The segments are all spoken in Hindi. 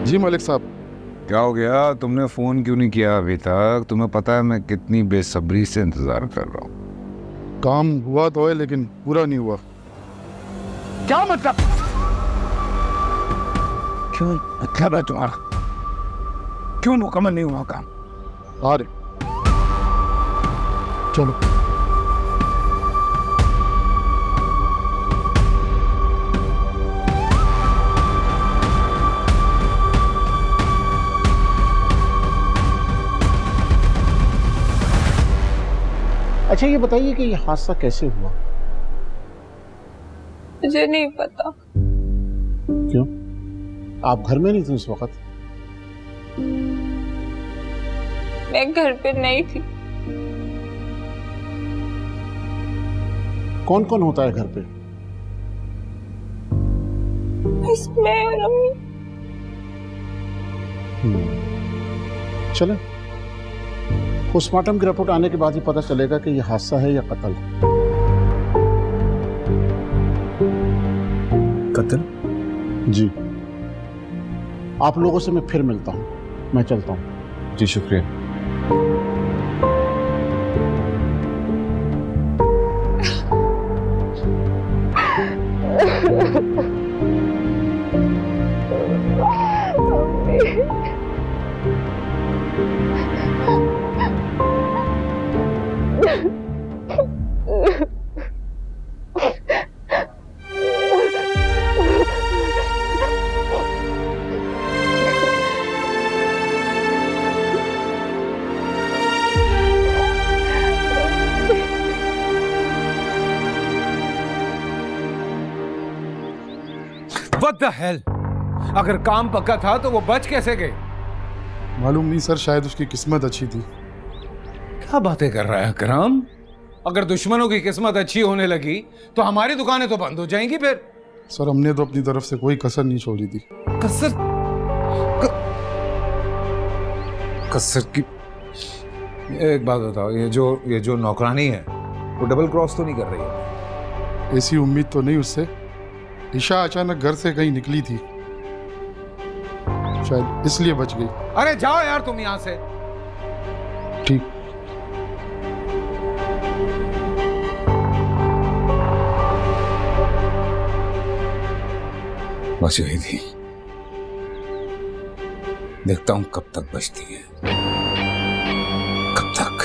जी मलिक साहब। क्या हो गया? तुमने फोन क्यों नहीं किया अभी तक? तुम्हें पता है मैं कितनी बेसब्री से इंतजार कर रहा हूँ। काम हुआ तो है लेकिन पूरा नहीं हुआ। क्या मतलब? क्यों मतलब है तुम्हारा? क्यों मुकम्मल नहीं हुआ काम? आ रहे चलो। अच्छा ये बताइए कि ये हादसा कैसे हुआ? मुझे नहीं पता। क्यों? आप घर में नहीं थे उस वक्त? मैं घर पे नहीं थी। कौन कौन होता है घर पे? बस मैं और अम्मी। चले, पोस्टमार्टम की रिपोर्ट आने के बाद ही पता चलेगा कि ये हादसा है या कत्ल। कत्ल? जी। आप लोगों से मैं फिर मिलता हूँ, मैं चलता हूँ। जी शुक्रिया। What the hell? अगर काम पक्का था तो वो बच कैसे गए? मालूम नहीं सर, शायद उसकी किस्मत अच्छी थी। क्या बातें कर रहा है अकरम? अगर दुश्मनों की किस्मत अच्छी होने लगी तो हमारी दुकानें तो बंद हो जाएंगी फिर। सर हमने तो अपनी तरफ से कोई कसर नहीं छोड़ी थी। कसर की एक बात बताओ, ये जो नौकरानी है वो डबल क्रॉस तो नहीं कर रही है? ऐसी उम्मीद तो नहीं उससे। ईशा अचानक घर से कहीं निकली थी, शायद इसलिए बच गई। अरे जाओ यार तुम यहां से। ठीक। बस यही थी। देखता हूं कब तक बचती है, कब तक।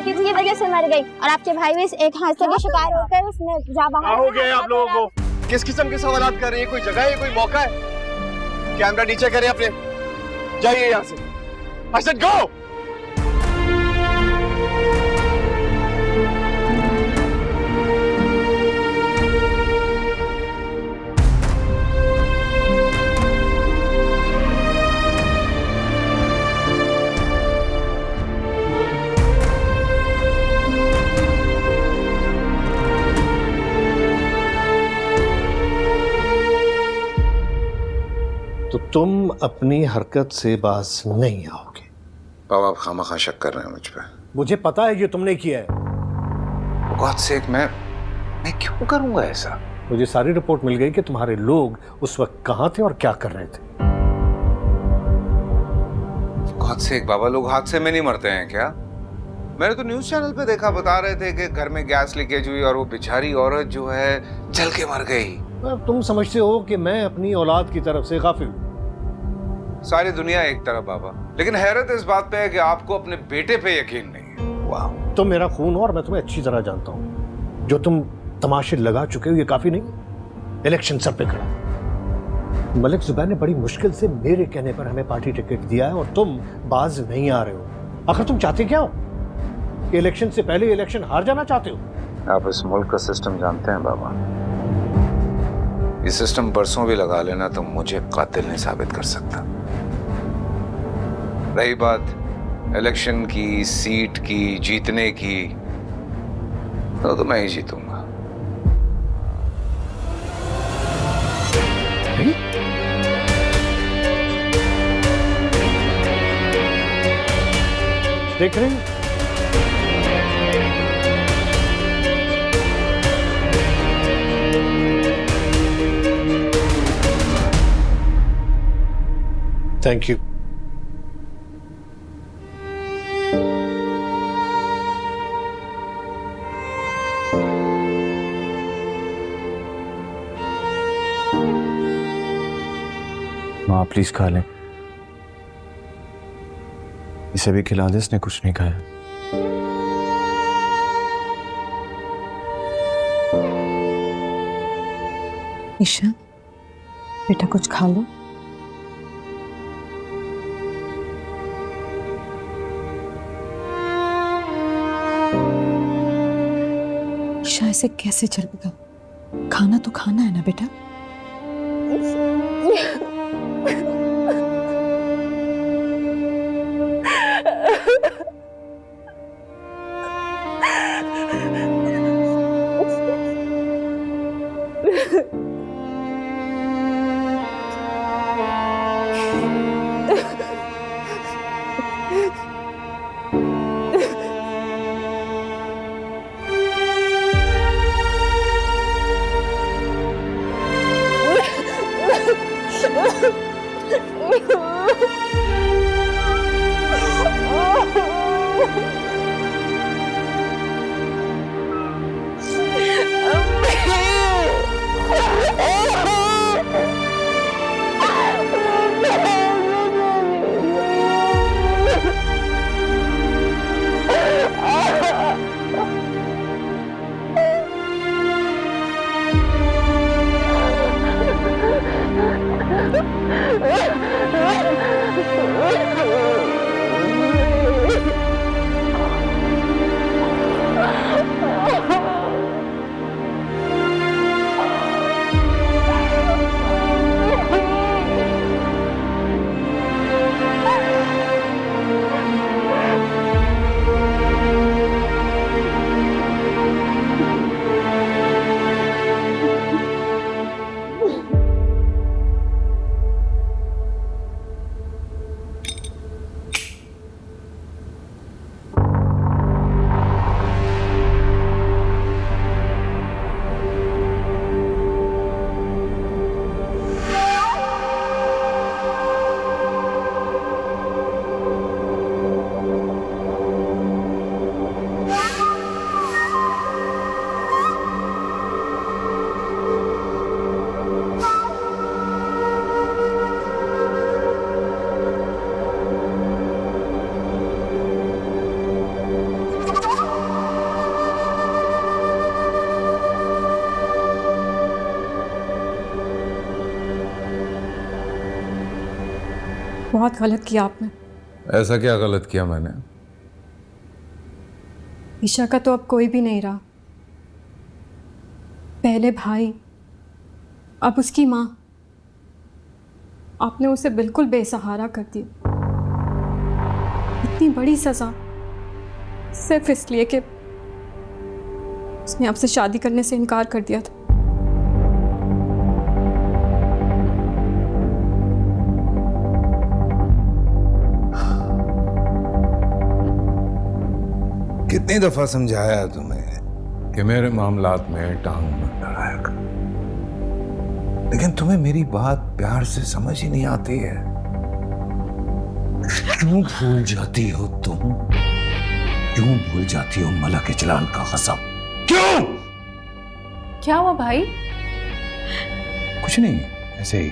की वजह से मर गई और आपके भाई भी एक हादसे का शिकार होकर उसने जा बाहर हो गया आप लोगों को। किस किस्म के सवालात कर रहे हैं? कोई जगह है, कोई मौका है? कैमरा नीचे करें अपने, जाइए यहाँ से। I said go! तो तुम अपनी हरकत से बाज नहीं आओगे। बाबा आप खामखा शक कर रहे हैं मुझ पे। मुझे पता है ये तुमने किया है। गॉड सेक, मैं क्यों करूंगा ऐसा? मुझे सारी रिपोर्ट मिल गई कि तुम्हारे लोग उस वक्त कहां थे और क्या कर रहे थे। गॉड सेक बाबा, लोग हादसे में नहीं मरते हैं क्या? मैंने तो न्यूज चैनल पे देखा, बता रहे थे कि घर में गैस लीकेज हुई और वो बेचारी औरत जो है जल के मर गई। तुम समझते हो कि मैं अपनी औलाद की तरफ से गाफिल हूं। सारी दुनिया एक तरफ बाबा, लेकिन हैरत इस बात पे है कि आपको अपने बेटे पे यकीन नहीं है। वाह, तुम मेरा खून हो और मैं तुम्हें अच्छी तरह जानता हूं। जो तुम तमाशे लगा चुके हो ये काफी नहीं। इलेक्शन सर पे खड़ा, मलिक जुबैर ने बड़ी मुश्किल से मेरे कहने पर हमें पार्टी टिकट दिया है और तुम बाज नहीं आ रहे हो। आखिर तुम चाहते क्या हो? कि इलेक्शन से पहले इलेक्शन हार जाना चाहते हो? आप इस मुल्क का सिस्टम जानते हैं बाबा। ये सिस्टम बरसों भी लगा लेना तो मुझे कातिल नहीं साबित कर सकता। रही बात इलेक्शन की, सीट की, जीतने की, तो मैं ही जीतूंगा। देख रहे हैं थैंक यू। माँ प्लीज खा लें, इसे भी खिला दे, इसने कुछ नहीं खाया। ईशा बेटा कुछ खा लो। ईशा ऐसे कैसे चलेगा? खाना तो खाना है ना बेटा। बहुत गलत किया आपने। ऐसा क्या गलत किया मैंने? ईशा का तो अब कोई भी नहीं रहा। पहले भाई, अब उसकी माँ। आपने उसे बिल्कुल बेसहारा कर दिया। इतनी बड़ी सजा सिर्फ इसलिए कि उसने आपसे शादी करने से इनकार कर दिया था। कितनी दफा समझाया है तुम्हें कि मेरे मामलात में टांग मत अड़ाया कर, लेकिन तुम्हें मेरी बात प्यार से समझ ही नहीं आती है। क्यों भूल जाती हो तुम? क्यों भूल जाती हो मलक इजलाल का कसम? क्यों? क्या हुआ भाई? कुछ नहीं, ऐसे ही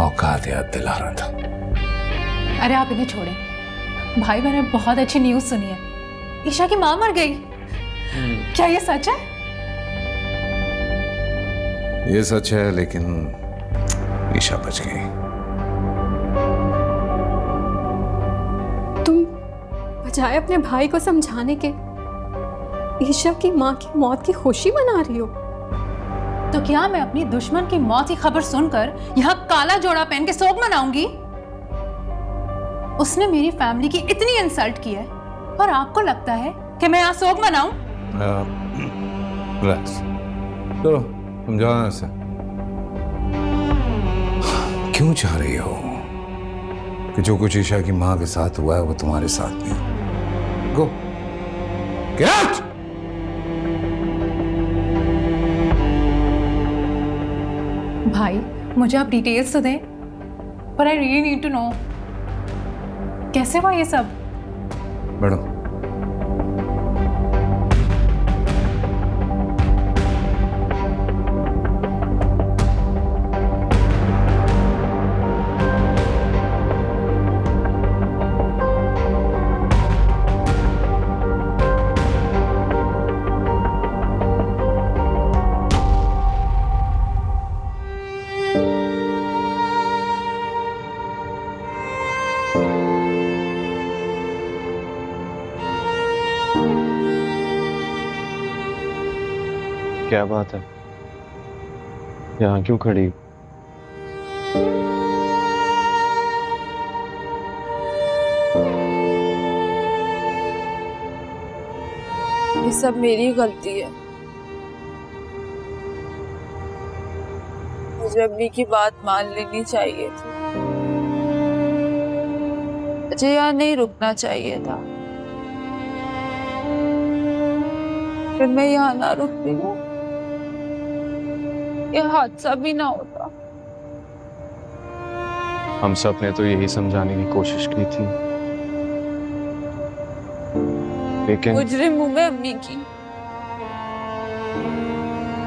औकात याद दिला रहा था। अरे आप इन्हें छोड़ें। भाई मैंने बहुत अच्छी न्यूज़ सुनी है। ईशा की माँ मर गई। क्या ये सच है? ये सच है, लेकिन ईशा बच गई। तुम बजाय अपने भाई को समझाने के ईशा की माँ की मौत की खुशी मना रही हो। तो क्या मैं अपनी दुश्मन की मौत की खबर सुनकर यहाँ काला जोड़ा पहन के शोक मनाऊंगी? उसने मेरी फैमिली की इतनी इंसल्ट की है और आपको लगता है कि मैं यहाँ शोक मनाऊं? रिलैक्स, चलो समझाना से। क्यों चाह रही हो कि जो कुछ ईशा की माँ के साथ हुआ है वो तुम्हारे साथ नहीं? Go get out. भाई मुझे आप डिटेल्स तो दें, पर I really need to know कैसे हुआ ये सब। मैडम, क्या बात है, यहाँ क्यों खड़ी? ये सब मेरी गलती है। मुझे अम्मी की बात मान लेनी चाहिए थी। मुझे यहाँ नहीं रुकना चाहिए था। फिर मैं यहाँ ना रुकती हूँ, ये हादसा भी ना होता। हम सब ने तो यही समझाने की कोशिश की थी, लेकिन मुजरिम हूँ मैं अम्मी की,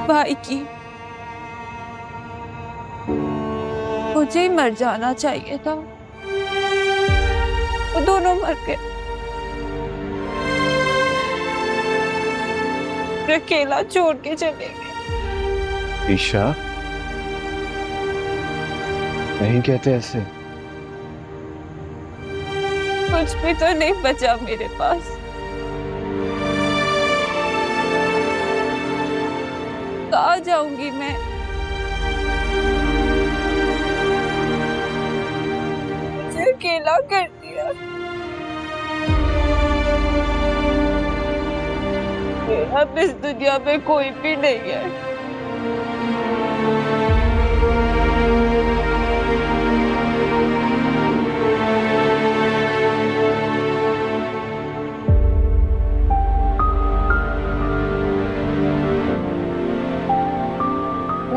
भाई की। मुझे ही मर जाना चाहिए था, वो दोनों मर गए। अकेला छोड़ के चले गए। ईशा, नहीं कहते ऐसे। कुछ भी तो नहीं बचा मेरे पास। कहाँ जाऊंगी मैं? मुझे अकेला कर दिया। अब इस दुनिया में कोई भी नहीं है।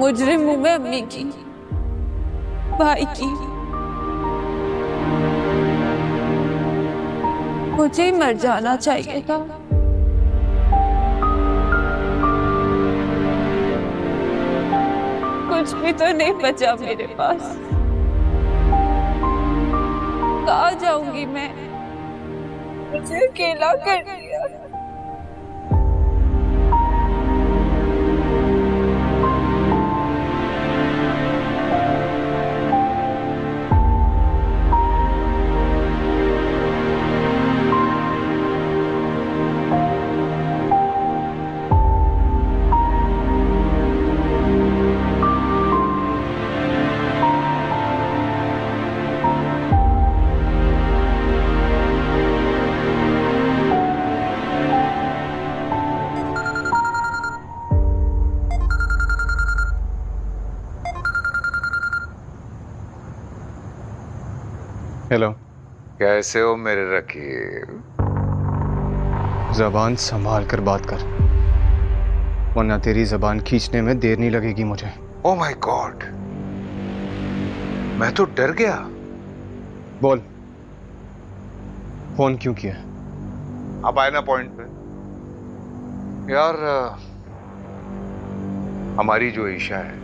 मुजरिम हूँ मैं अम्मी की, भाई की। मुझे ही मर जाना चाहिए था। कुछ भी तो नहीं बचा मेरे पास। कहाँ जाऊंगी मैं? मुझे अकेला कर दिया। हेलो, कैसे हो मेरे रकीब? जबान संभाल कर बात कर, वरना तेरी जबान खींचने में देर नहीं लगेगी मुझे। ओह माय गॉड, मैं तो डर गया। बोल, फोन क्यों किया? अब आए ना पॉइंट पे। यार, हमारी जो ईशा है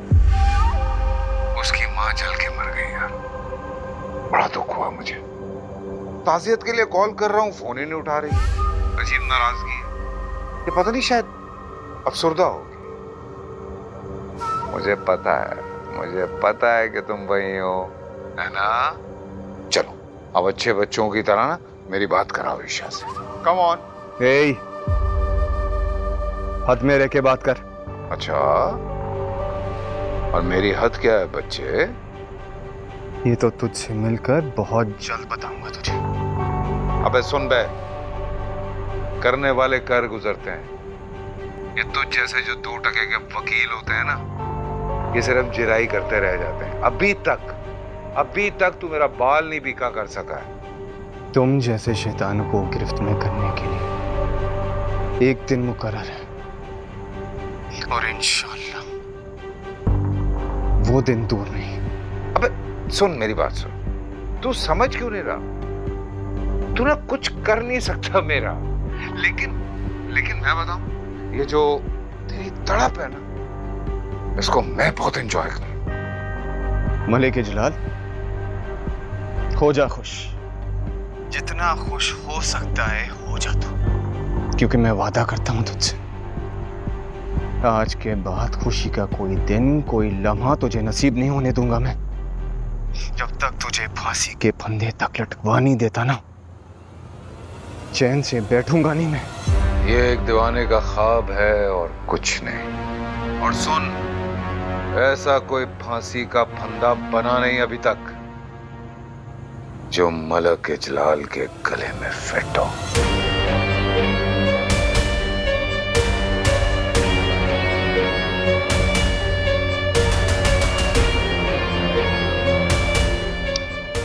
उसकी मां जल के मर गई यार। बड़ा दुख हुआ मुझे। ताज़ियत के लिए कॉल कर रहा हूं, फोन ही नहीं उठा रही। अजीब नाराजगी है। ये पता नहीं, शायद अफसरदा होगी। मुझे पता है कि तुम वही हो, है ना? चलो अब अच्छे बच्चों की तरह ना मेरी बात कराओ ईशा से। Come on. ए, हद में रह के बात कर। अच्छा, और मेरी हद क्या है बच्चे? ये तो तुझसे मिलकर बहुत जल्द बताऊंगा तुझे। अबे सुन बे, करने वाले कर गुजरते हैं। ये तुझ जैसे जो 2 टके के वकील होते हैं ना, ये सिर्फ जिराई करते रह जाते हैं। अभी तक तू मेरा बाल नहीं बीका कर सका है। तुम जैसे शैतान को गिरफ्त में करने के लिए एक दिन मुकर्रर है, और इंशाअल्लाह वो दिन दूर नहीं। अबे सुन मेरी बात सुन, तू समझ क्यों नहीं रहा? तू ना कुछ कर नहीं सकता मेरा, लेकिन मैं बताऊं, ये जो तेरी तड़प है ना, इसको मैं बहुत एंजॉय करूं। मलिक इजलाल, हो जा खुश, जितना खुश हो सकता है हो जा तू, क्योंकि मैं वादा करता हूं तुझसे, आज के बाद खुशी का कोई दिन, कोई लम्हा तुझे नसीब नहीं होने दूंगा मैं। जब तक तुझे फांसी के फंदे तक लटकवा नहीं देता ना, चैन से बैठूंगा नहीं मैं। ये एक दीवाने का ख्वाब है और कुछ नहीं। और सुन, ऐसा कोई फांसी का फंदा बना नहीं अभी तक जो मलक इजलाल के गले में फिट हो।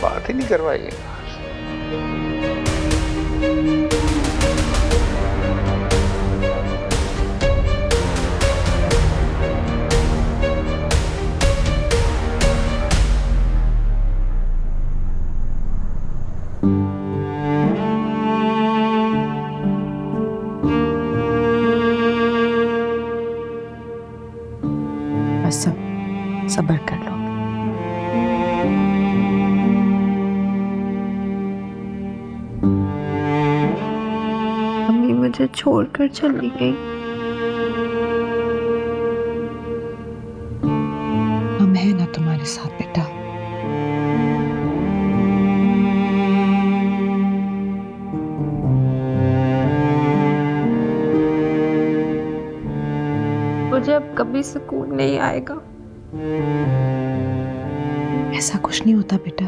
बात ही नहीं करवाई। बस सब्र कर लो। मम्मी मुझे छोड़कर चली गई। हम हैं ना तुम्हारे साथ बेटा। मुझे अब कभी सुकून नहीं आएगा। ऐसा कुछ नहीं होता बेटा,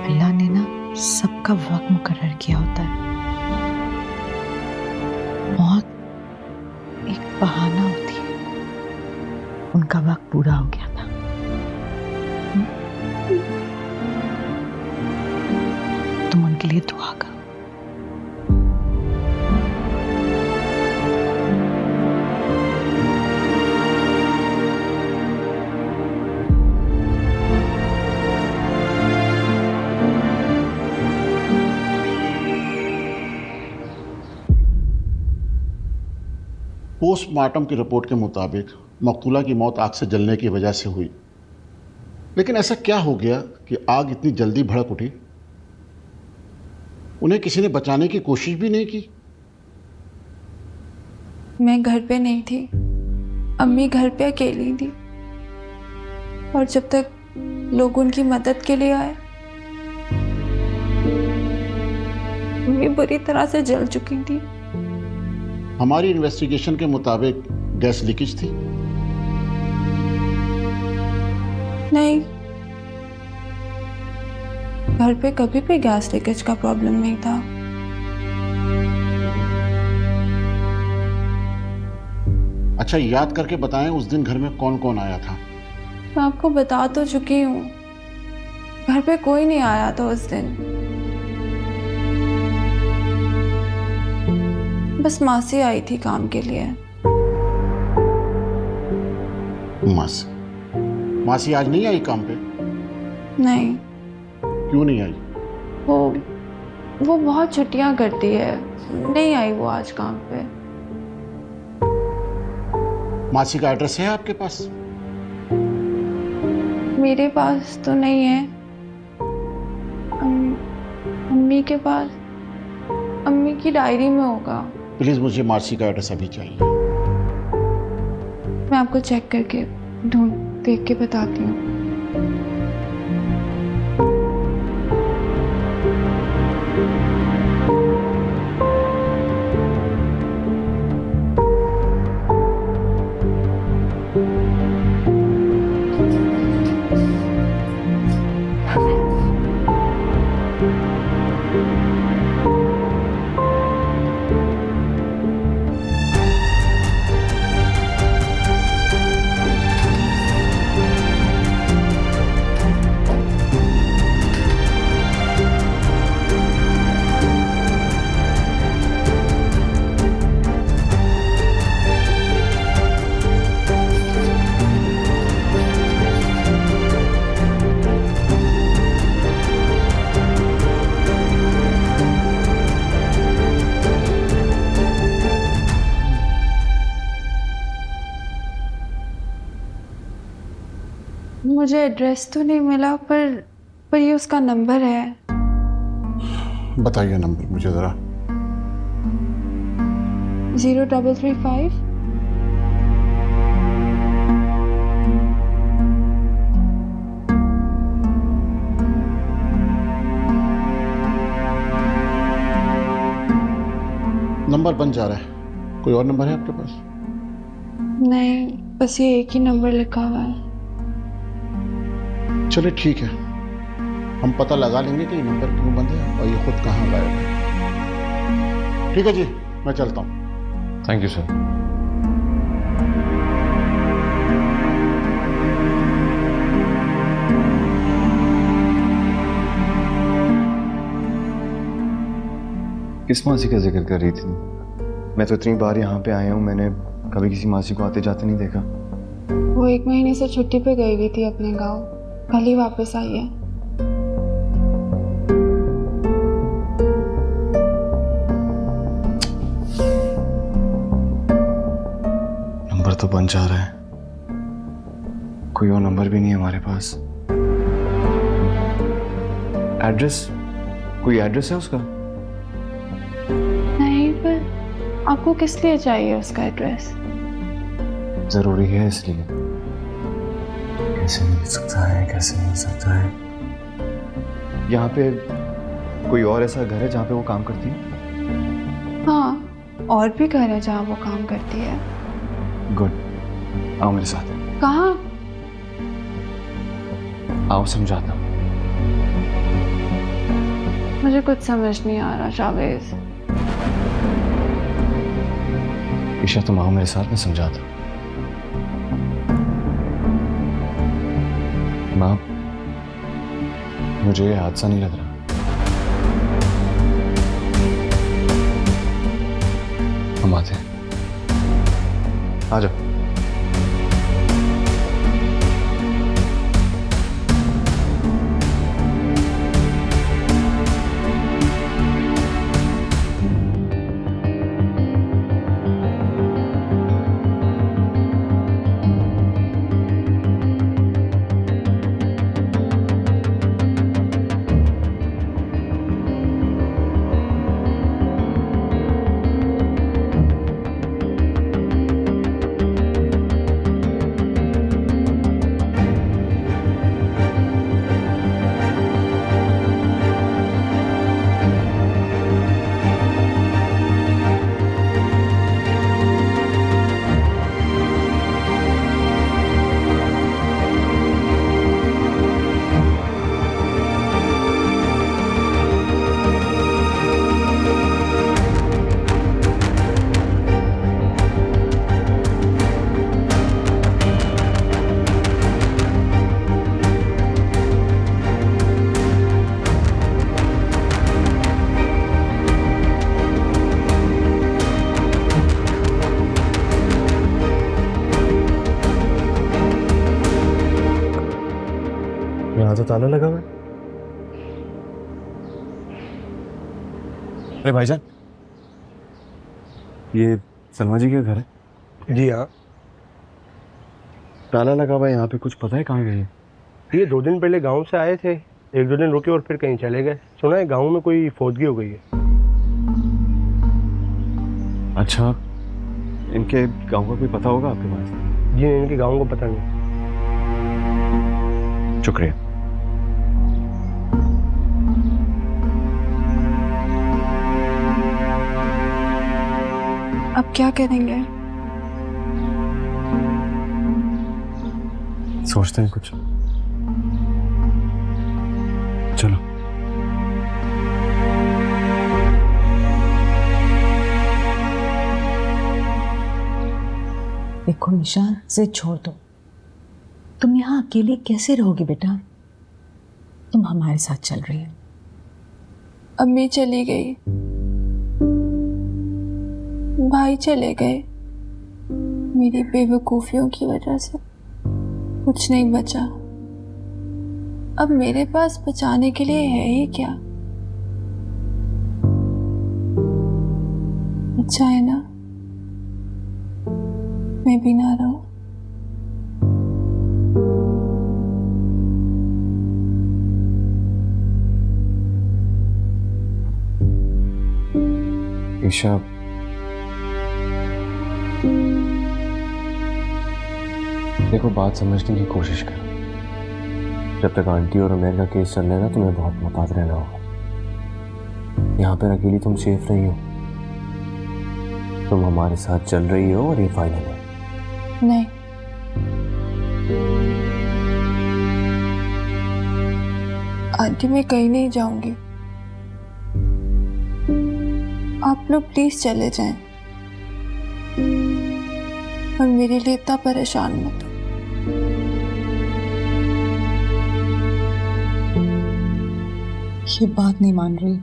अल्लाह ने ना सबका वक्त मुकर्रर किया होता है। मौत एक बहाना होती है, उनका वक्त पूरा हो गया था। तुम उनके लिए दुआ करो। पोस्टमार्टम की रिपोर्ट के मुताबिक मकतूला की मौत आग से जलने की वजह से हुई, लेकिन ऐसा क्या हो गया कि आग इतनी जल्दी भड़क उठी? उन्हें किसी ने बचाने की कोशिश भी नहीं की? मैं घर पे नहीं थी, अम्मी घर पे अकेली थी, और जब तक लोग उनकी मदद के लिए आए, अम्मी बुरी तरह से जल चुकी थी। हमारी इन्वेस्टिगेशन के मुताबिक गैस लीकेज थी। नहीं, घर पे कभी भी गैस लीकेज का प्रॉब्लम नहीं था। अच्छा, याद करके बताएं उस दिन घर में कौन कौन आया था? मैं आपको बता तो चुकी हूँ, घर पे कोई नहीं आया था उस दिन। बस मासी आई थी काम के लिए। मासी आज नहीं आई काम पे? नहीं। क्यों नहीं आई? वो बहुत छुट्टियां करती है, नहीं आई वो आज काम पे। मासी का एड्रेस है आपके पास? मेरे पास तो नहीं है, अम्मी के पास, अम्मी की डायरी में होगा। प्लीज मुझे मासी का एड्रेस अभी चाहिए। मैं आपको चेक करके देख के बताती हूँ। मुझे एड्रेस तो नहीं मिला, पर ये उसका नंबर है। बताइए नंबर मुझे ज़रा। 0335। नंबर बन जा रहा है। कोई और नंबर है आपके पास? नहीं, बस ये एक ही नंबर लिखा हुआ है। चलिए ठीक है, हम पता लगा लेंगे कि ये नंबर क्यों बंद है और ये खुद कहाँ गायब है। ठीक है जी, मैं चलता हूँ। Thank you sir. किस मासी का जिक्र कर रही थी? मैं तो इतनी बार यहाँ पे आया हूँ, मैंने कभी किसी मासी को आते जाते नहीं देखा। वो 1 महीने से छुट्टी पे गई हुई थी अपने गांव, कल ही वापस आई है। नंबर तो बन जा रहा है, कोई और नंबर भी नहीं है हमारे पास। एड्रेस, कोई एड्रेस है उसका? नहीं, पर आपको किस लिए चाहिए उसका एड्रेस? जरूरी है इसलिए। कैसे मिल सकता है, कैसे मिल सकता है? यहाँ पे कोई और ऐसा घर है जहाँ पे वो काम करती है? हाँ, और भी घर है जहाँ वो काम करती है। गुड, आओ मेरे साथ। कहाँ? आओ समझाता हूँ। मुझे कुछ समझ नहीं आ रहा जावेद। ईशा तुम आओ मेरे साथ, मैं समझाता हूँ। माँ, मुझे ये हादसा नहीं लग रहा। हम आते हैं, आ जाओ। यहाँ तो ताला लगा हुआ है। अरे भाईजान, ये सलमा जी का घर है? जी हाँ। ताला लगा हुआ है यहाँ पे, कुछ पता है कहाँ गई है? ये 2 दिन पहले गांव से आए थे, 1-2 दिन रुके और फिर कहीं चले गए। सुना है गांव में कोई फौतगी हो गई है। अच्छा, इनके गांव का कोई पता होगा आपके पास? जी इनके गांव को पता नहीं। शुक्रिया। अब क्या करेंगे? सोचते हैं कुछ। चलो। देखो निशान, से छोड़ दो। तुम यहाँ अकेले कैसे रहोगी बेटा? तुम हमारे साथ चल रही हो। अम्मी चली गई, भाई चले गए, मेरी बेवकूफियों की वजह से कुछ नहीं बचा। अब मेरे पास बचाने के लिए है ही क्या? अच्छा है ना मैं भी ना रहूं। ईशा, देखो बात समझने की कोशिश कर। जब तक आंटी और उमेर का केस चल रहा है ना, तुम्हें बहुत मुहतात रहना होगा। यहाँ पर अकेली तुम सेफ रही हो, तुम हमारे साथ चल रही हो और ये फाइनल है। नहीं, आंटी मैं कहीं नहीं जाऊंगी। आप लोग प्लीज चले जाएं और मेरे लिए इतना परेशान मत हो। ये बात नहीं मान रही,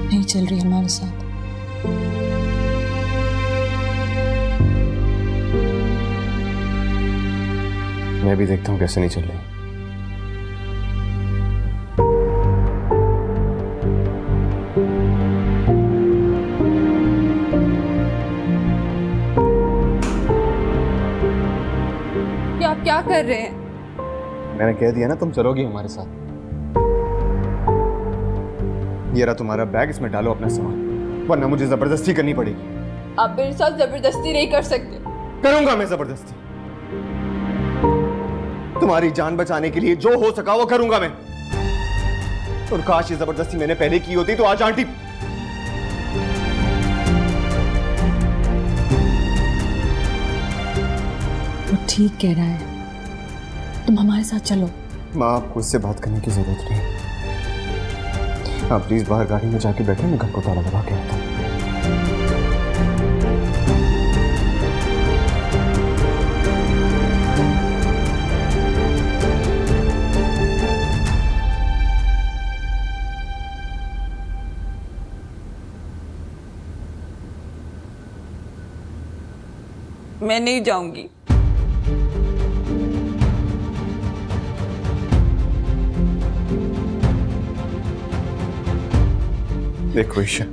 नहीं चल रही हमारे साथ। मैं भी देखता हूँ कैसे नहीं चल रही। ये आप क्या कर रहे हैं? मैंने कह दिया ना, तुम चलोगी हमारे साथ। ये रहा तुम्हारा बैग, इसमें डालो अपना सामान, वरना मुझे जबरदस्ती करनी पड़ेगी। आप मेरे साथ जबरदस्ती नहीं कर सकते। करूंगा मैं जबरदस्ती। तुम्हारी जान बचाने के लिए जो हो सका वो करूंगा मैं। और काश ये जबरदस्ती मैंने पहले की होती तो आज आंटी। वो ठीक कह रहा है, तुम हमारे साथ चलो। माँ, आपको इससे बात करने की जरूरत नहीं। आप प्लीज बाहर गाड़ी में जाके बैठे, मैं घर को ताला लगा के आता हूँ। मैं नहीं जाऊंगी। देखो ईशा,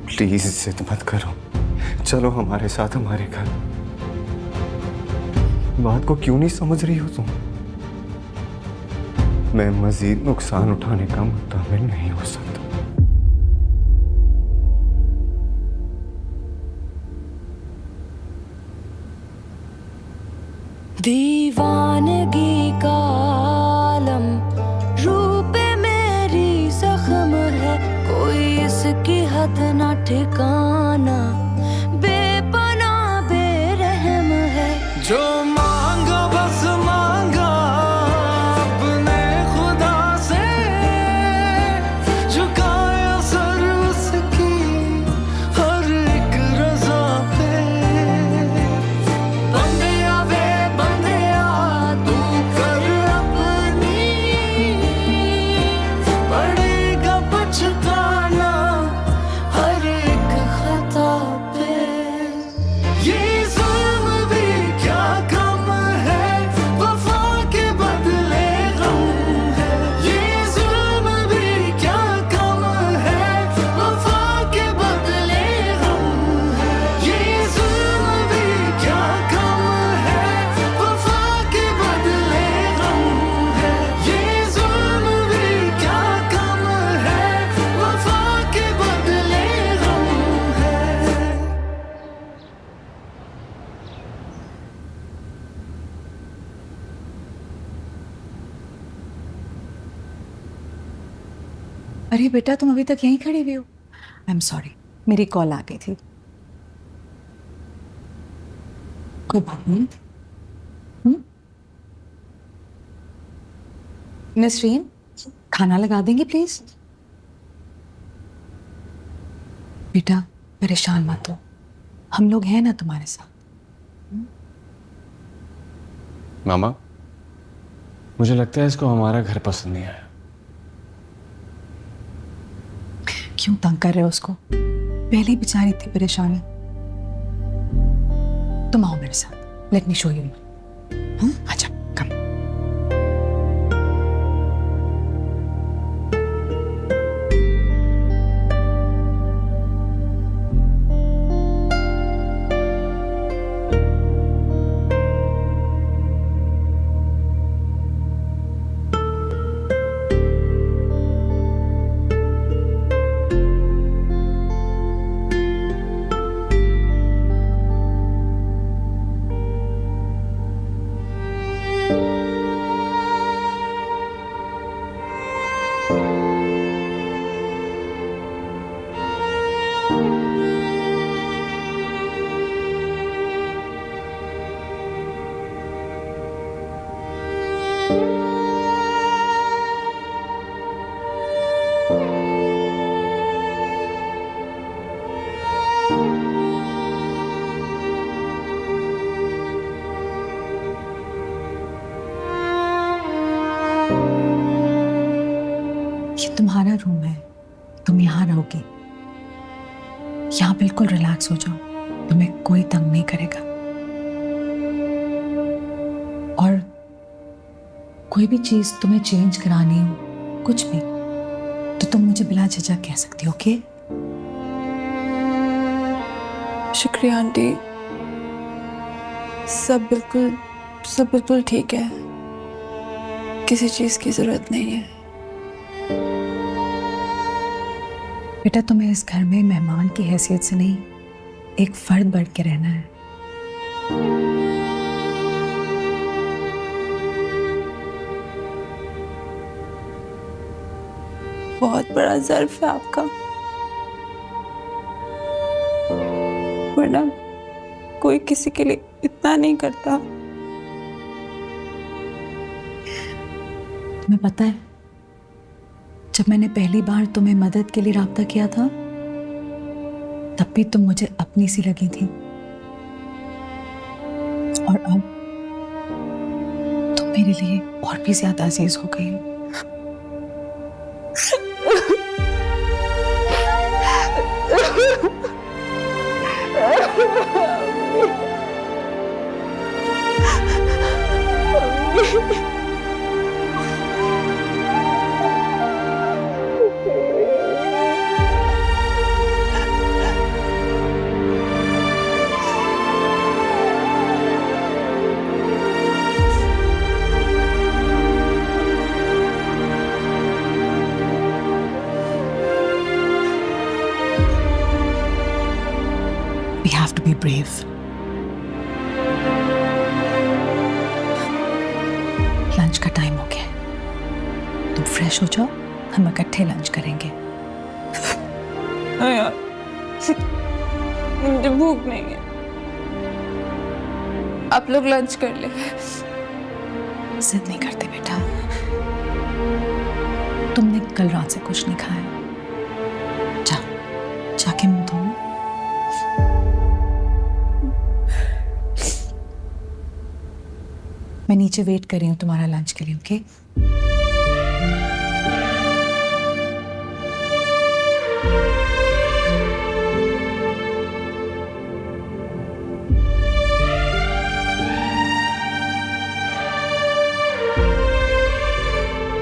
प्लीज जिद मत करो, चलो हमारे साथ हमारे घर। बात को क्यों नहीं समझ रही हो तुम? मैं मजीद नुकसान उठाने का मुताबिल नहीं हो सकता। दीवानगी का आलम रूप मेरी जख्म है, कोई इसकी हद ना ठिकाना, बेपना बेरहम है। जो मांगा बस मांगा अपने खुदा से, झुकाया सर उसकी हर एक रज़ा पे। बंदिया वे बंदिया तू कर अपनी, पड़ेगा पछताना हर एक खता पे। ये जुल्म भी क्या कम है, वफा के बदले गम है। ये जुल्म भी क्या कम है, वफा के बदले गम है। ये जुल्म भी क्या कम है, वफा के बदले गम है। ये जुल्म भी क्या कम है, वफा के बदले गम है। अरे बेटा, तुम अभी तक यहीं खड़ी हुई हो? आई एम सॉरी, मेरी कॉल आ गई थी। कोई बात नहीं। नसरीन, खाना लगा देंगे प्लीज? बेटा परेशान मत हो, हम लोग हैं ना तुम्हारे साथ। मामा, मुझे लगता है इसको हमारा घर पसंद नहीं आया। क्यों तंग कर रहे हो उसको? पहले ही बेचारी थी परेशान। तुम आओ मेरे साथ, लेट मी शो यू। अच्छा कम। तुम्हारा रूम है, तुम यहाँ रहोगी। यहाँ बिल्कुल रिलैक्स हो जाओ, तुम्हें कोई तंग नहीं करेगा। और कोई भी चीज तुम्हें चेंज करानी हो, कुछ भी, तो तुम मुझे बिना झिझक कह सकती हो। ओके? शुक्रिया आंटी, सब बिल्कुल ठीक है, किसी चीज की जरूरत नहीं है। बेटा, तुम्हें इस घर में मेहमान की हैसियत से नहीं, एक फर्द बढ़ के रहना है। बहुत बड़ा ज़र्फ है आपका, वरना कोई किसी के लिए इतना नहीं करता। तुम्हें पता है, जब मैंने पहली बार तुम्हें मदद के लिए राब्ता किया था, तब भी तुम मुझे अपनी सी लगी थी, और अब तुम मेरे लिए और भी ज्यादा अजीज हो गई हो। We have to be brave. Lunch का टाइम हो गया है, तुम फ्रेश हो जाओ, हम इकट्ठे लंच करेंगे। हाँ यार, मुझे भूख नहीं है, आप लोग लंच कर ले। जिद नहीं करते बेटा, तुमने कल रात से कुछ नहीं खाया। जाके मुंह धो। मैं नीचे वेट कर रही हूँ तुम्हारा लंच के लिए। ओके?